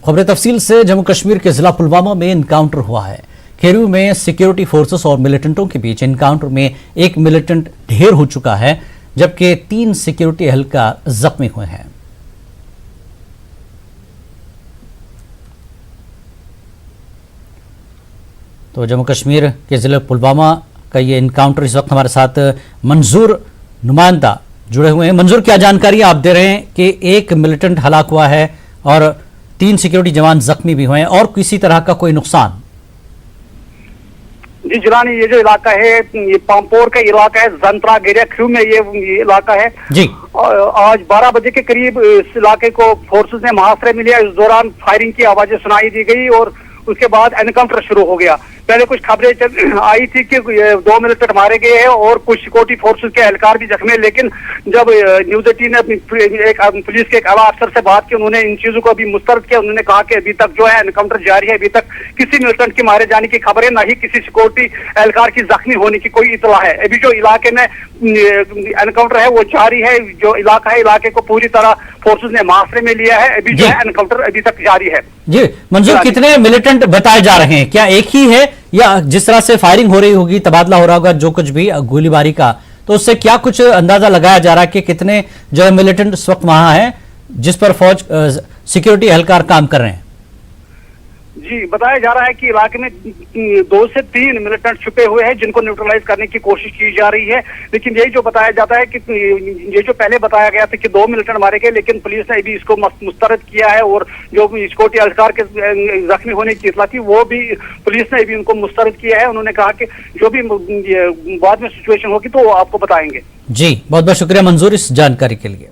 खबर तफसील से जम्मू कश्मीर के जिला पुलवामा में इनकाउंटर हुआ है। खेरू में सिक्योरिटी फोर्सेस और मिलिटेंटों के बीच इनकाउंटर में एक मिलिटेंट ढेर हो चुका है, जबकि 3 सिक्योरिटी एहलकार जख्मी हुए हैं। तो जम्मू कश्मीर के जिले पुलवामा का ये इनकाउंटर, इस वक्त हमारे साथ मंजूर नुमाइंदा जुड़े हुए हैं। मंजूर, क्या जानकारी आप दे रहे हैं कि एक मिलिटेंट हलाक हुआ है और 3 सिक्योरिटी जवान जख्मी भी हुए हैं, और किसी तरह का कोई नुकसान? जी जिलानी, ये जो इलाका है ये पामपोर का इलाका है, जंतरा गेरिया ख्रू में ये इलाका है जी। आज 12 बजे के करीब इस इलाके को फोर्सेस ने मुहासरे में लिया। इस दौरान फायरिंग की आवाजें सुनाई दी गई और उसके बाद एनकाउंटर शुरू हो गया। पहले कुछ खबरें आई थी कि 2 मिलिटेंट मारे गए हैं और कुछ सिक्योरिटी फोर्सेस के एहलकार भी जख्मी, लेकिन जब न्यूज 18 ने पुलिस के एक आला अफसर से बात की, उन्होंने इन चीजों को अभी मुस्तरद किया। उन्होंने कहा कि अभी तक जो है एनकाउंटर जारी है, अभी तक किसी मिलिटेंट के मारे जाने की खबरें, न ही किसी सिक्योरिटी एहलकार की जख्मी होने की कोई इतला है। अभी जो इलाके में एनकाउंटर है वो जारी है। जो इलाका है, इलाके को पूरी तरह फोर्सेस ने मुहासरे में लिया है। अभी जो है एनकाउंटर अभी तक जारी है। जी मंजूर, कितने मिलिटेंट बताए जा रहे हैं? क्या एक ही है या जिस तरह से फायरिंग हो रही होगी, तबादला हो रहा होगा जो कुछ भी गोलीबारी का, तो उससे क्या कुछ अंदाजा लगाया जा रहा है कि कितने जो है मिलिटेंट इस वक्त वहां है जिस पर फौज सिक्योरिटी एहलकार काम कर रहे हैं? जी बताया जा रहा है कि इलाके में 2 से 3 मिलिटेंट छुपे हुए हैं जिनको न्यूट्रलाइज करने की कोशिश की जा रही है। लेकिन यही जो बताया जाता है कि ये जो पहले बताया गया था कि 2 मिलिटेंट मारे गए, लेकिन पुलिस ने अभी इसको मुस्तरद किया है और जो सिक्योरिटी एहलकार के जख्मी होने की इतला थी वो भी पुलिस ने अभी उनको मुस्तरद किया है। उन्होंने कहा कि जो भी बाद में सिचुएशन होगी तो वो आपको बताएंगे। जी बहुत बहुत शुक्रिया मंजूर इस जानकारी के लिए।